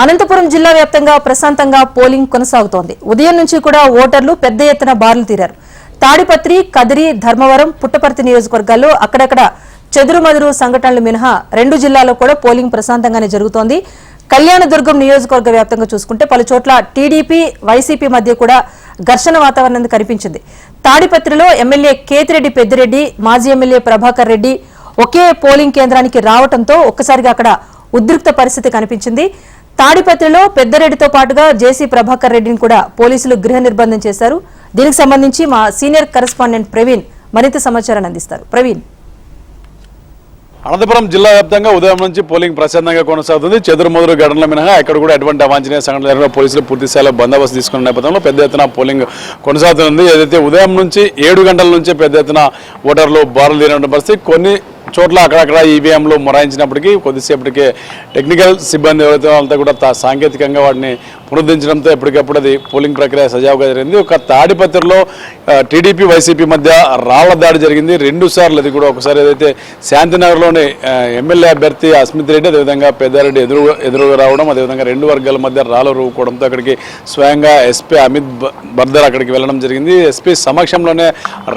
అనంతపురం జిల్లా వ్యాప్తంగా ప్రశాంతంగా పోలింగ్ కొనసాగుతోంది. ఉదయం నుంచి కూడా ఓటర్లు పెద్ద ఎత్తున బారులు తీరారు. తాడిపత్రి, కదిరి, ధర్మవరం, పుట్టపర్తి నియోజకవర్గాల్లో అక్కడక్కడ చెదురుమదురు సంఘటనలు మినహా 2 జిల్లాల్లో కూడా పోలింగ్ ప్రశాంతంగానే జరుగుతోంది. కళ్యాణదుర్గం నియోజకవర్గ వ్యాప్తంగా చూసుకుంటే పలు చోట్ల టీడీపీ, వైసీపీ మధ్య కూడా ఘర్షణ వాతావరణం కనిపించింది. తాడిపత్రిలో ఎమ్మెల్యే కేతిరెడ్డి పెద్దిరెడ్డి, మాజీ ఎమ్మెల్యే ప్రభాకర్ రెడ్డి ఒకే పోలింగ్ కేంద్రానికి రావడంతో ఒక్కసారిగా అక్కడ ఉద్రిక్త పరిస్థితి కనిపించింది. తాడిపత్రిలో పెద్దరెడ్డితో పాటుగా జేసీ ప్రభాకర్ రెడ్డిని కూడా పోలీసులు గృహ నిర్బంధం చేశారు. దీనికి సంబంధించి మా సీనియర్ కరెస్పాండెంట్ ప్రవీణ్ మరింత సమాచారాన్ని అందిస్తారు. ప్రవీణ్. అనంతపురం జిల్లా వ్యాప్తంగా ఉదయం నుంచి పోలింగ్ ప్రశాంతంగా కొనసాగుతుంది. చెదురుమదురు ఘటనల మినహా ఎక్కడ కూడా ఎటువంటి అవాంఛనీయ సంఘటనలు పోలీసులు పూర్తి స్థాయిలో బందోబస్తు తీసుకున్న నేపథ్యంలో పెద్ద ఎత్తున పోలింగ్ కొనసాగుతుంది. ఏదైతే ఉదయం నుంచి 7 గంటల నుంచే పెద్ద ఎత్తున ఓటర్లు బారులు తీరిన పరిస్థితి. కొన్ని చోట్ల అక్కడక్కడ ఈవీఎంలు మొరాయించినప్పటికీ కొద్దిసేపటికే టెక్నికల్ సిబ్బంది ఎవరైతే వాళ్ళతో కూడా సాంకేతికంగా వాటిని పునరుద్ధరించడంతో ఎప్పటికప్పుడు అది పోలింగ్ ప్రక్రియ సజావుగా జరిగింది. ఒక తాడిపత్రిలో టీడీపీ, వైసీపీ మధ్య రాళ్ల దాడి జరిగింది 2 సార్లు. అది కూడా ఒకసారి ఏదైతే శాంతినగర్లోని ఎమ్మెల్యే అభ్యర్థి అస్మిత్ రెడ్డి, అదేవిధంగా పెద్దారెడ్డి ఎదురుగా రావడం, అదేవిధంగా 2 వర్గాల మధ్య రాళ్లు రూపుకోవడంతో అక్కడికి స్వయంగా ఎస్పీ అమిత్ బర్దర్ అక్కడికి వెళ్ళడం జరిగింది. ఎస్పీ సమక్షంలోనే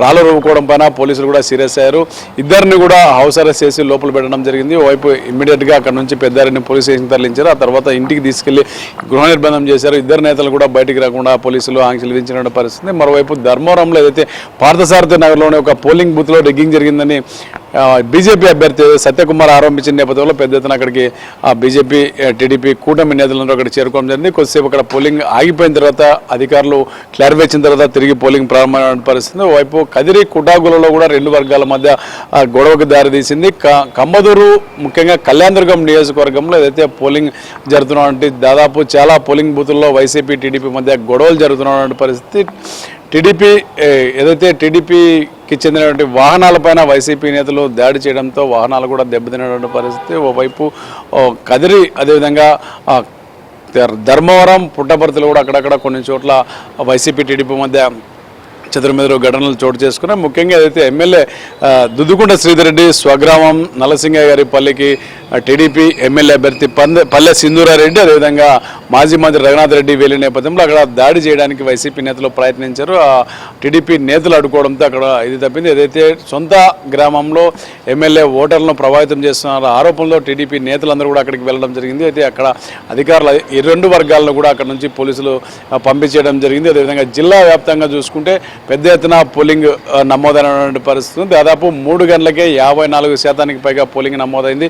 రాళ్లు రూపుకోవడం పైన పోలీసులు కూడా సీరియస్ అయ్యారు. ఇద్దరిని కూడా హౌస్ అరెస్ట్ చేసి లోపల పెట్టడం జరిగింది. ఓవైపు ఇమ్మీడియట్గా అక్కడ నుంచి పెద్దారెడ్డిని పోలీస్ స్టేషన్ తరలించారు. ఆ తర్వాత ఇంటికి తీసుకెళ్లి గృహ నిర్బంధం చేశారు. ఇద్దరు నేతలు కూడా బయటికి రాకుండా పోలీసులు ఆంక్షలు విధించిన పరిస్థితి. మరోవైపు ధర్మవరంలో ఏదైతే పార్థసారథి నగర్లోని ఒక పోలింగ్ బూత్లో రిగ్గింగ్ జరిగిందని బీజేపీ అభ్యర్థి సత్యకుమార్ ఆరోపించిన నేపథ్యంలో పెద్ద ఎత్తున అక్కడికి బీజేపీ, టీడీపీ కూటమి నేతలందరూ అక్కడ చేరుకోవడం జరిగింది. కొద్దిసేపు అక్కడ పోలింగ్ ఆగిపోయిన తర్వాత అధికారులు క్లారిఫై ఇచ్చిన తర్వాత తిరిగి పోలింగ్ ప్రారంభమైన పరిస్థితి. ఓవైపు కదిరి, కుటాగులలో కూడా 2 వర్గాల మధ్య గొడవకు దారితీసింది. కంబదూరు, ముఖ్యంగా కళ్యాణదుర్గం నియోజకవర్గంలో ఏదైతే పోలింగ్ జరుగుతున్నటువంటి దాదాపు చాలా పోలింగ్ బూతుల్లో వైసీపీ, టీడీపీ మధ్య గొడవలు జరుగుతున్నటువంటి పరిస్థితి. టీడీపీకి చెందినటువంటి వాహనాలపైన వైసీపీ నేతలు దాడి చేయడంతో వాహనాలు కూడా దెబ్బతినటువంటి పరిస్థితి. ఓవైపు కదిరి, అదేవిధంగా ధర్మవరం, పుట్టపర్తిలో కూడా అక్కడక్కడ కొన్ని చోట్ల వైసీపీ, టీడీపీ మధ్య చెదురుమెదురు ఘటనలు చోటు చేసుకున్నాయి. ముఖ్యంగా ఏదైతే ఎమ్మెల్యే దుద్దుకుంట శ్రీధర్ రెడ్డి స్వగ్రామం నలసింగయ్య గారి పల్లికి టీడీపీ ఎమ్మెల్యే అభ్యర్థి పల్లె సింధూరారెడ్డి, అదేవిధంగా మాజీ మంత్రి రఘునాథ్ రెడ్డి వెళ్లిన నేపథ్యంలో అక్కడ దాడి చేయడానికి వైసీపీ నేతలు ప్రయత్నించారు. ఆ టీడీపీ నేతలు అడ్డుకోవడంతో అక్కడ ఇది తప్పింది. ఏదైతే సొంత గ్రామంలో ఎమ్మెల్యే ఓటర్లను ప్రభావితం చేస్తున్న ఆరోపణలో టీడీపీ నేతలందరూ కూడా అక్కడికి వెళ్ళడం జరిగింది. అయితే అక్కడ అధికారులు ఈ 2 వర్గాలను కూడా అక్కడ నుంచి పోలీసులు పంపించేయడం జరిగింది. అదేవిధంగా జిల్లా వ్యాప్తంగా చూసుకుంటే పెద్ద ఎత్తున పోలింగ్ నమోదైనటువంటి పరిస్థితి. దాదాపు 3 గంటలకే 54% పైగా పోలింగ్ నమోదైంది.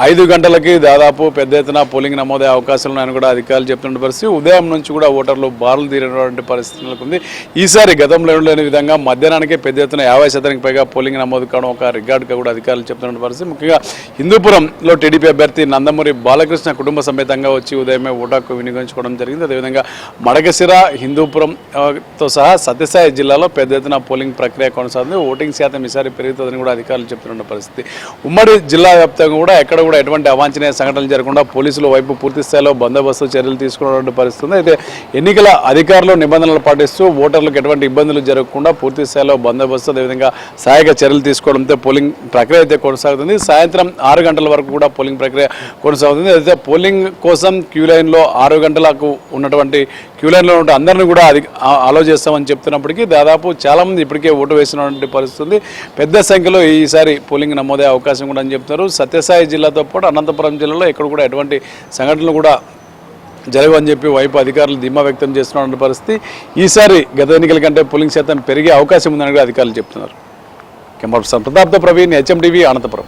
5 గంటలకి దాదాపు పెద్ద ఎత్తున పోలింగ్ నమోదయ్యే అవకాశాలు ఉన్నాయని కూడా అధికారులు చెప్తున్న పరిస్థితి. ఉదయం నుంచి కూడా ఓటర్లు బారులు తీరినటువంటి పరిస్థితి నెలకొంది. ఈసారి గతంలో లేని విధంగా మధ్యాహ్నానికి పెద్ద ఎత్తున 50% పైగా పోలింగ్ నమోదు కావడం ఒక రికార్డుగా కూడా అధికారులు చెప్తున్న పరిస్థితి. ముఖ్యంగా హిందూపురంలో టీడీపీ అభ్యర్థి నందమూరి బాలకృష్ణ కుటుంబ సమేతంగా వచ్చి ఉదయమే ఓటాకు వినియోగించుకోవడం జరిగింది. అదేవిధంగా మడకశిర, హిందూపురంతో సహా సత్యసాయి జిల్లాలో పెద్ద ఎత్తున పోలింగ్ ప్రక్రియ కొనసాగుతుంది. ఓటింగ్ శాతం ఈసారి పెరుగుతుందని కూడా అధికారులు చెప్తున్న పరిస్థితి. ఉమ్మడి జిల్లా వ్యాప్తంగా కూడా ఎక్కడ కూడా ఎటువంటి అవాంఛనీయ సంఘటనలు జరగకుండా పోలీసుల వైపు పూర్తి స్థాయిలో బందోబస్తు చర్యలు తీసుకున్నటువంటి పరిస్థితి. అయితే ఎన్నికల అధికారులు నిబంధనలు పాటిస్తూ ఓటర్లకు ఎటువంటి ఇబ్బందులు జరగకుండా పూర్తి స్థాయిలో బందోబస్తు, అదేవిధంగా సహాయక చర్యలు తీసుకోవడంతో పోలింగ్ ప్రక్రియ అయితే కొనసాగుతుంది. సాయంత్రం 6 గంటల వరకు కూడా పోలింగ్ ప్రక్రియ కొనసాగుతుంది. అయితే పోలింగ్ కోసం క్యూ లైన్లో 6 గంటలకు ఉన్నటువంటి క్యూ లైన్లో ఉంటే అందరినీ కూడా అలో చేస్తామని చెప్తున్నప్పటికీ దాదాపు చాలామంది ఇప్పటికే ఓటు వేసినటువంటి పరిస్థితి. పెద్ద సంఖ్యలో ఈసారి పోలింగ్ నమోదయ్యే అవకాశం కూడా అని చెప్తున్నారు. సత్యసాయి జిల్లాతో పాటు అనంతపురం జిల్లాలో ఎక్కడ కూడా ఎటువంటి సంఘటనలు కూడా జరగవని చెప్పి వైపు అధికారులు ధీమా వ్యక్తం చేస్తున్న పరిస్థితి. ఈసారి గత ఎన్నికల కంటే పోలింగ్ శాతం పెరిగే అవకాశం ఉందని కూడా అధికారులు చెప్తున్నారు. కెమెరా పర్సన్ ప్రతాప్తో ప్రవీణ్, HM TV, అనంతపురం.